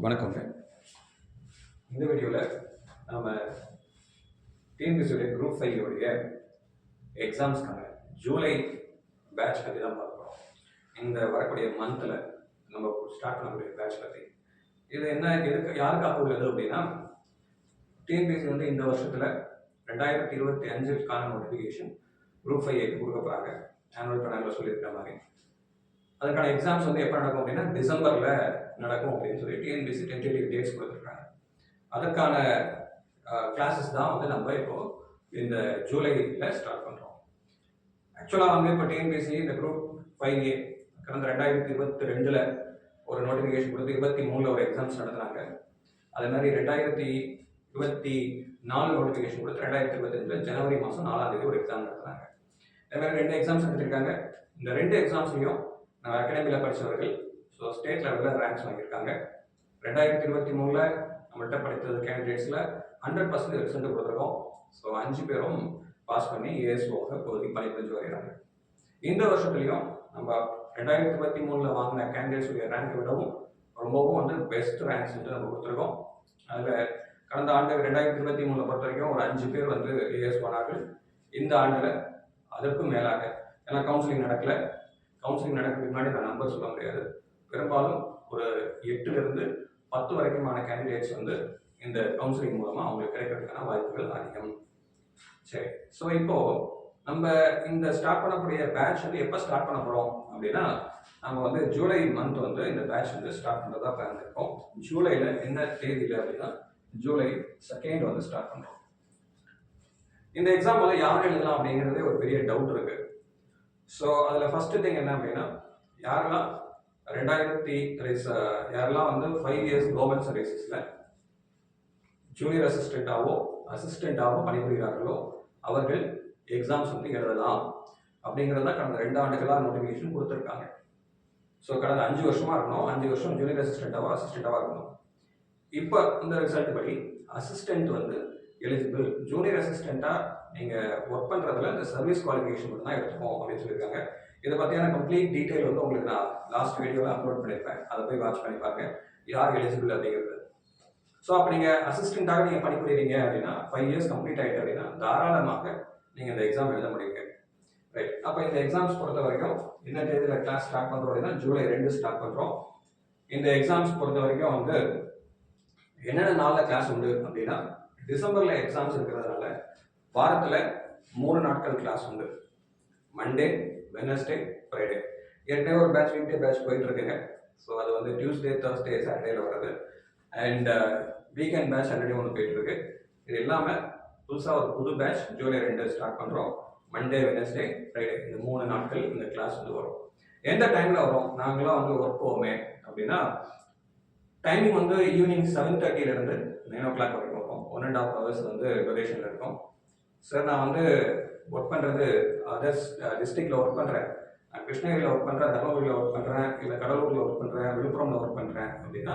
வணக்கங்க. இந்த வீடியோவில் நம்ம டிஎன்பிஎஸ்சியோடைய குரூப் 5 உடைய எக்ஸாம்ஸ்க்கான ஜூலை பேட்ச் பற்றி தான் பார்க்குறோம். இந்த வரக்கூடிய மந்தில் நம்ம ஸ்டார்ட் பண்ணக்கூடிய பேட்ச் பற்றி இது என்ன எதுக்கு யாருக்காக உள்ளது அப்படின்னா, டிஎன்பிஎஸ்சி வந்து இந்த வருஷத்தில் 2025க்கான நோட்டிஃபிகேஷன் குரூப் 5 கொடுக்க போகிறாங்க. ஆனுவல் பிளானில் சொல்லியிருக்கிற மாதிரி அதுக்கான எக்ஸாம்ஸ் வந்து எப்போ நடக்கும் அப்படின்னா டிசம்பரில் நடக்கும் அப்படின்னு சொல்லி டிஎன்பிஎஸ்சி டென்டேட்டிவ் டேட்ஸ் கொடுத்துருக்காங்க. அதற்கான கிளாஸஸ் தான் வந்து நம்ம இப்போ இந்த ஜூலையில் ஸ்டார்ட் பண்ணுறோம். ஆக்சுவலாக வந்து இப்போ டிஎன்பிஎஸ்சி இந்த குரூப் 5A கடந்த 2022 ஒரு நோட்டிஃபிகேஷன் கொடுத்து 23 ஒரு எக்ஸாம்ஸ் நடத்துனாங்க. அதே மாதிரி 2024 நோட்டிஃபிகேஷன் கொடுத்து 2025 ஜனவரி மாதம் 4ஆம் தேதி ஒரு எக்ஸாம் நடத்துனாங்க. அதே மாதிரி 2 எக்ஸாம்ஸ் நடத்திருக்காங்க. இந்த 2 எக்ஸாம்ஸ்லையும் நம்ம அகாடமியில் படித்தவர்கள் ஸோ ஸ்டேட் லெவலில் ரேங்க்ஸ் வாங்கியிருக்காங்க. 2023 நம்மள்கிட்ட படித்தது கேண்டிடேட்ஸில் 100% ரிசல்ட் கொடுத்துருக்கோம். ஸோ 5 பேரும் பாஸ் பண்ணி ஏஎஸ்ஓவாக இப்போதைக்கு பணிபுரிஞ்சு வருகிறாங்க. இந்த வருஷத்துலையும் நம்ம 2023 வாங்கின கேண்டிடேட்ஸுடைய ரேங்கை விடவும் ரொம்பவும் வந்து பெஸ்ட் ரேங்க்ஸ் வந்து நம்ம கொடுத்துருக்கோம். அதில் கடந்த ஆண்டு 2023 பொறுத்த வரைக்கும் ஒரு 5 பேர் வந்து ஏஎஸ் ஆனார்கள். இந்த ஆண்டில் அதற்கும் மேலாக ஏன்னா கவுன்சிலிங் நடக்கிறதுக்கு முன்னாடி நான் நம்பர் சொல்ல முடியாது. பெரும்பாலும் ஒரு 8லிருந்து 10 வரைக்குமான கேண்டிடேட்ஸ் வந்து இந்த கவுன்சிலிங் மூலமாக அவங்களுக்கு கிடைக்கிறதுக்கான வாய்ப்புகள் அதிகம். சரி, ஸோ இப்போ நம்ம இந்த ஸ்டார்ட் பண்ணக்கூடிய பேட்ச் வந்து எப்போ ஸ்டார்ட் பண்ண போகிறோம் அப்படின்னா, நம்ம வந்து ஜூலை மந்த் வந்து இந்த பேட்ச் வந்து ஸ்டார்ட் பண்ணுறதா பிளான் இருக்கோம். ஜூலையில் என்ன தேதியில் அப்படின்னா ஜூலை 2 வந்து ஸ்டார்ட் பண்ணுறோம். இந்த எக்ஸாம் வந்து யார் எழுதலாம் அப்படிங்கிறதே ஒரு பெரிய டவுட் இருக்கு. ஸோ அதில் ஃபர்ஸ்ட் திங் என்ன அப்படின்னா, யாரெல்லாம் வந்து 5 இயர்ஸ் கவர்மெண்ட் சர்வீசஸில் ஜூனியர் அசிஸ்டண்ட்டாவோ பணிபுரிகிறார்களோ அவர்கள் எக்ஸாம்ஸ் வந்து எழுதலாம் அப்படிங்கிறத கடந்த 2 ஆண்டுகளாக நோட்டிஃபிகேஷன் கொடுத்துருக்காங்க. ஸோ கடந்த 5 வருஷமாக இருக்கணும், 5 வருஷம் ஜூனியர் அசிஸ்டண்ட்டாக இருக்கணும். இப்போ இந்த ரிசல்ட் படி அசிஸ்டண்ட் வந்து எலிஜிபிள். ஜூனியர் அசிஸ்டண்ட்டாக நீங்கள் ஒர்க் பண்ணுறதுல இந்த சர்வீஸ் குவாலிஃபிகேஷன் மட்டும் தான் எடுத்துப்போம் அப்படின்னு சொல்லியிருக்காங்க. இதை பற்றியான கம்ப்ளீட் டீட்டெயில் வந்து உங்களுக்கு நான் லாஸ்ட் வீடியோவில் அப்லோட் பண்ணியிருப்பேன். அதை போய் வாட்ச் பண்ணி பாருங்க யார் எலிஜிபிள் அப்படிங்கிறது. ஸோ அப்போ நீங்கள் அசிஸ்டண்ட்டாக நீங்கள் பணிபுரியுறீங்க அப்படின்னா 5 இயர்ஸ் கம்ப்ளீட் ஆகிட்டு அப்படின்னா தாராளமாக நீங்கள் இந்த எக்ஸாம் எழுத முடியுங்க. ரைட், அப்போ இந்த எக்ஸாம்ஸ் பொறுத்த வரைக்கும் இந்த தேதியில் கிளாஸ் ஸ்டார்ட் பண்ணுறோம் அப்படின்னா ஜூலை 2 ஸ்டார்ட் பண்ணுறோம். இந்த எக்ஸாம்ஸ் பொறுத்த வரைக்கும் வந்து என்னென்ன நாளில் கிளாஸ் உண்டு அப்படின்னா, டிசம்பரில் எக்ஸாம்ஸ் இருக்கிறதுனால வாரத்தில் 3 நாட்கள் கிளாஸ் உண்டு. Monday, Wednesday, Friday. ஏற்கனவே ஒரு பேட்ச் வீக்டே பேட்ச் போயிட்டு இருக்குங்க. ஸோ அது வந்து டியூஸ்டே, தேர்ஸ்டே, சாட்டர்டேல வருது. அண்ட் வீக்கெண்ட் பேட்ச் ஆல்ரெடி ஒன்று போயிட்டு இருக்கு. இது இல்லாமல் புதுசாக ஒரு புது பேட்ச் ஜூலை 2 ஸ்டார்ட் பண்ணுறோம். மண்டே, வெனஸ்டே, ஃப்ரைடே இந்த 3 நாட்கள் இந்த கிளாஸ் வந்து வரும். எந்த டைமில் வரும்? நாங்களாம் வந்து ஒர்க் போவோமே அப்படின்னா, டைமிங் வந்து ஈவினிங் 7:30 9 o'clock வரைக்கும் இருக்கும். 1.5 hours வந்து டொரேஷனில் இருக்கும். சார் நான் வந்து ஒர்க் பண்ணுறது அதர்ஸ் டிஸ்ட்ரிக்டில் ஒர்க் பண்ணுறேன், நான் கிருஷ்ணகிரியில் ஒர்க் பண்ணுறேன், தர்மபுரியில் ஒர்க் பண்ணுறேன், இல்லை கடலூரில் ஒர்க் பண்ணுறேன், விழுப்புரமில் ஒர்க் பண்ணுறேன் அப்படின்னா,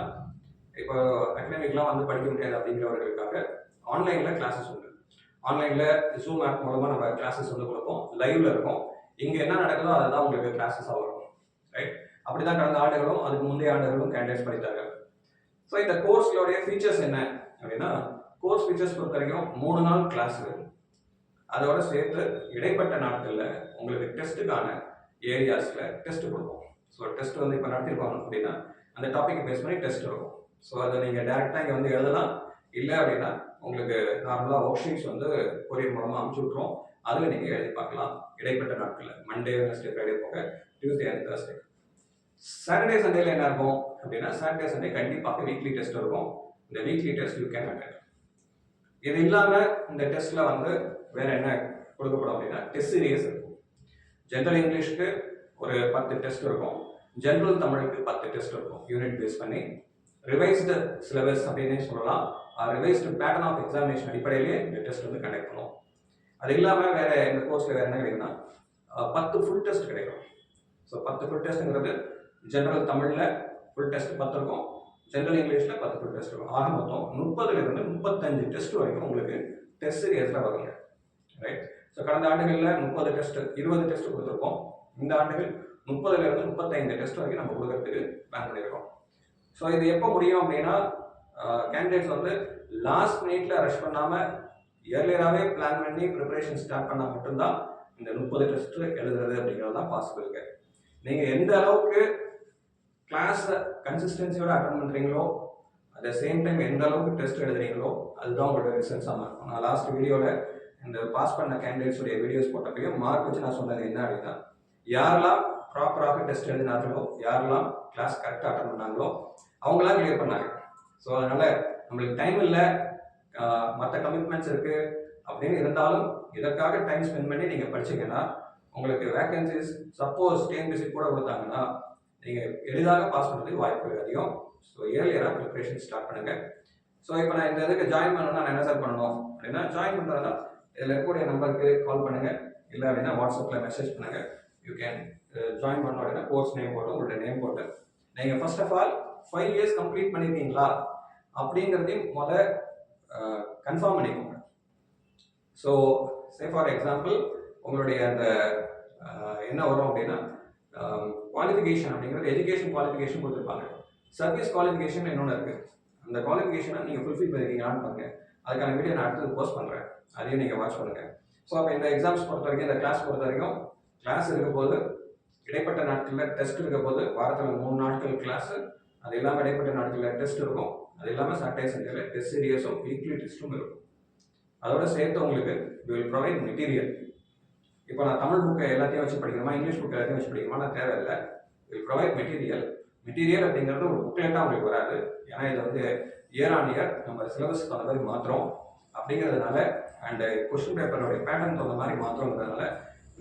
இப்போ அகாடமிக்லாம் வந்து படிக்க முடியாது அப்படிங்கிறவர்களுக்காக ஆன்லைனில் கிளாஸஸ் உண்டு. ஆன்லைனில் ஜூம் ஆப் மூலமாக நம்ம கிளாஸஸ் வந்து கொடுப்போம். லைவ்ல இருக்கும். இங்கே என்ன நடக்குதோ அதுதான் உங்களுக்கு கிளாஸஸாக வரும். ரைட், அப்படி தான் கடந்த ஆண்டுகளும் அதுக்கு முந்தைய ஆண்டுகளும் கேண்டிடேட்ஸ் படித்தார்கள். ஸோ இந்த கோர்ஸ்களுடைய ஃபீச்சர்ஸ் என்ன அப்படின்னா, கோர்ஸ் ஃபீச்சர்ஸ் பொறுத்த வரைக்கும் 3 நாள் கிளாஸ், அதோட சேர்த்து இடைப்பட்ட நாட்களில் உங்களுக்கு டெஸ்ட்டுக்கான ஏரியாஸில் டெஸ்ட் கொடுப்போம். ஸோ டெஸ்ட் வந்து இப்போ நடத்திருப்பாங்க அப்படின்னா அந்த டாப்பிக்கை பேஸ் பண்ணி டெஸ்ட் இருக்கும். ஸோ அதை நீங்கள் டேரெக்டாக இங்கே வந்து எழுதலாம். இல்லை அப்படின்னா உங்களுக்கு நார்மலாக ஒர்க் ஷீட்ஸ் வந்து கொரியர் மூலமாக அனுப்பிச்சி விட்ருவோம். அதில் நீங்கள் எழுதி பார்க்கலாம். இடைப்பட்ட நாட்களில் மண்டே, வெனஸ்டே, ஃப்ரைடே போக டியூஸ்டே அண்ட் தேர்ஸ்டே. சாட்டர்டே சண்டேல என்ன இருக்கும் அப்படின்னா, சாட்டர்டே சண்டே கண்டிப்பாக வீக்லி டெஸ்ட் இருக்கும். இந்த weekly test you can attend. இது இல்லாமல் இந்த டெஸ்ட்டில் வந்து வேற என்ன கொடுக்கப்படும் அப்படின்னா, டெஸ்ட் சீரியஸ் இருக்கும். ஜென்ரல் இங்கிலீஷ்க்கு ஒரு 10 டெஸ்ட் இருக்கும். ஜென்ரல் தமிழுக்கு 10 டெஸ்ட் இருக்கும். யூனிட் பேஸ் பண்ணி ரிவைஸ்டு சிலபஸ் அப்படின்னே சொல்லலாம். ரிவைஸ்டு பேட்டர்ன் ஆஃப் எக்ஸாமினேஷன் அடிப்படையிலேயே இந்த டெஸ்ட் வந்து கண்டக்ட் பண்ணுவோம். அது இல்லாமல் வேற இந்த கோர்ஸில் வேற என்ன கிடைக்குன்னா 10 ஃபுல் டெஸ்ட் கிடைக்கும். ஸோ 10 ஃபுல் டெஸ்ட்டுங்கிறது ஜென்ரல் தமிழில் ஃபுல் டெஸ்ட் 10 இருக்கும், ஜென்ரல் இங்கிலீஷில் 10 ஃபுல் டெஸ்ட் இருக்கும். ஆக மொத்தம் 30லிருந்து 35 டெஸ்ட் வரைக்கும் உங்களுக்கு டெஸ்ட் சீரியஸில் வருங்க. ரைட், ஸோ கடந்த ஆண்டுகளில் 30 டெஸ்ட் 20 டெஸ்ட் கொடுத்துருக்கோம். இந்த ஆண்டுகள் 30லிருந்து 35 டெஸ்ட் வரைக்கும் நம்ம கொடுக்கறதுக்கு பிளான் பண்ணியிருக்கோம். ஸோ இது எப்போ முடியும் அப்படின்னா கேண்டிடேட்ஸ் வந்து லாஸ்ட் மினிட்ல ரஷ் பண்ணாமல் இயர்லியராகவே பிளான் பண்ணி ப்ரிப்பரேஷன் ஸ்டார்ட் பண்ணால் மட்டும்தான் இந்த 30 டெஸ்ட் எழுதுறது அப்படிங்கிறது தான் பாசிபிளுங்க. நீங்கள் எந்த அளவுக்கு கிளாஸை கன்சிஸ்டன்சியோட அட்டன் பண்ணுறீங்களோ அட் த சேம் டைம் எந்த அளவுக்கு டெஸ்ட் எழுதுறீங்களோ அதுதான் உங்களோட ரிசல்ட்ஸாக இருக்கும். நான் லாஸ்ட் வீடியோவில் இந்த பாஸ் பண்ண கேண்டிடேட்ஸுடைய வீடியோஸ் போட்டப்பையும் மார்க் வச்சு நான் சொன்னது என்ன அப்படின்னா, யாரெல்லாம் ப்ராப்பராக டெஸ்ட் எழுதினார்களோ, யாரெல்லாம் கிளாஸ் கரெக்டாக அட்டன் பண்ணாங்களோ அவங்களாம் கிளியர் பண்ணாங்க. ஸோ அதனால் நம்மளுக்கு டைம் இல்லை, மற்ற கமிட்மெண்ட்ஸ் இருக்குது அப்படின்னு இருந்தாலும் இதற்காக டைம் ஸ்பெண்ட் பண்ணி நீங்கள் படிச்சீங்கன்னா உங்களுக்கு வேகன்சிஸ் சப்போஸ் டிஎன்பிஎஸ்சி கூட கொடுத்தாங்கன்னா நீங்கள் எளிதாக பாஸ் பண்ணுறதுக்கு வாய்ப்புகள் அதிகம். ஸோ இயர்லியராக ப்ரிப்பரேஷன் ஸ்டார்ட் பண்ணுங்கள். ஸோ இப்போ நான் இந்த இதுக்கு ஜாயின் பண்ணணும்னா நான் என்ன சார் பண்ணணும் அப்படின்னா, ஜாயின் பண்ணுறதுனா இதில் இருக்கக்கூடிய நம்பருக்கு கால் பண்ணுங்கள், இல்லை அப்படின்னா வாட்ஸ்அப்பில் மெசேஜ் பண்ணுங்கள். யூ கேன் ஜாயின் பண்ணோம் அப்படின்னா கோர்ஸ் நேம் போட்டு உங்களுடைய நேம் போட்டு நீங்கள் first of all 5 years complete பண்ணியிருக்கீங்களா அப்படிங்கிறதையும் கன்ஃபார்ம் பண்ணிக்கோங்க. ஸோ சே ஃபார் எக்ஸாம்பிள் உங்களுடைய அந்த என்ன வரும் அப்படின்னா குவாலிஃபிகேஷன் அப்படிங்கிறது எஜுகேஷன் குவாலிஃபிகேஷன் கொடுத்துருப்பாங்க, சர்வீஸ் குவாலிஃபிகேஷன் இன்னொன்று இருக்குது. அந்த குவாலிஃபிகேஷனை நீங்கள் ஃபுல்ஃபில் பண்ணிருக்கீங்களான்னு பாருங்க. அதுக்கான வீடியோ நான் அடுத்தது போஸ்ட் பண்ணுறேன், அதையும் நீங்கள் வாட்ச் பண்ணுங்கள். ஸோ அப்போ இந்த எக்ஸாம்ஸ் பொறுத்த வரைக்கும், இந்த கிளாஸ் பொறுத்த வரைக்கும் கிளாஸ் இருக்க போது இடைப்பட்ட நாட்களில் டெஸ்ட் இருக்க போது வாரத்தில் 3 நாட்கள் கிளாஸு, அது இல்லாமல் இடைப்பட்ட நாட்களில் டெஸ்ட் இருக்கும், அது இல்லாமல் சாட்டர்டே சண்டேல டெஸ்ட் சீரியஸும் வீக்லி டெஸ்ட்டும் இருக்கும். அதோட சேர்த்து உங்களுக்கு வில் ப்ரொவைட் மெட்டீரியல். இப்போ நான் தமிழ் புக்கை எல்லாத்தையும் வச்சு படிக்கணுமா, இங்கிலீஷ் புக் எல்லாத்தையும் வச்சு படிக்கணுமா, நான் தேவையில்லை. Will provide material. மெட்டீரியல் அப்படிங்கிறது ஒரு புக்லெட்டாக உங்களுக்கு வராது, ஏன்னா இதை வந்து இயர் ஆன் இயர் நம்ம சிலபஸ்க்கு அந்த மாதிரி மாத்திரம் அப்படிங்கிறதுனால அண்ட் கொஸ்டின் பேப்பரோடைய பேட்டர்ன் தகுந்த மாதிரி மாத்திரங்கிறதுனால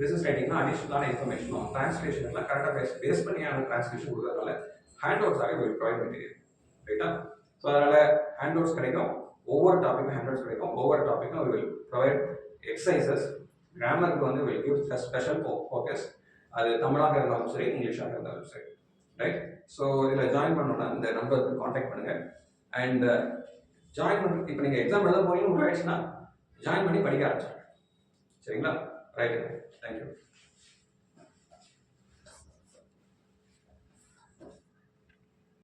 ரிசர்ச் ரைட்டிங்னா அடிஷ்னலான இன்ஃபர்மேஷனும் ட்ரான்ஸ்லேஷன் எல்லாம் கரெக்டாக பேஸ் பண்ணியான ட்ரான்ஸ்லேஷன் கொடுக்கறதுனால ஹேண்ட் அவுட்ஸாக வில் ப்ரொவைட் மெட்டீரியல். ரைட்டா? ஸோ அதனால் ஹேண்ட் அவுட்ஸ் கிடைக்கும், ஒவ்வொரு டாப்பிக்கும் ஹேண்ட் அவுட்ஸ் கிடைக்கும், ஒவ்வொரு டாப்பிக்கும் வில் ப்ரொவைட் எக்ஸசைசஸ். கிராமருக்கு வந்து வில் கிவ் ஸ்பெஷல் ஃபோக்கஸ், அது தமிழாக இருந்தாலும் சரி இங்கிலீஷாக இருந்தாலும் சரி. ரைட்? ஸோ இதில் ஜாயின் பண்ணணும்னா இந்த நம்பருக்கு காண்டாக்ட் பண்ணுங்கள். அண்ட் ஜாயின் பண்ணி இப்போ நீங்கள் எக்ஸாம் எழுத போறீங்கன்னு முடிவாயிடுச்சுன்னா ஜாயின் பண்ணி படிக்க ஆரம்பிச்சிருங்க. சரிங்களா? Right, thank you.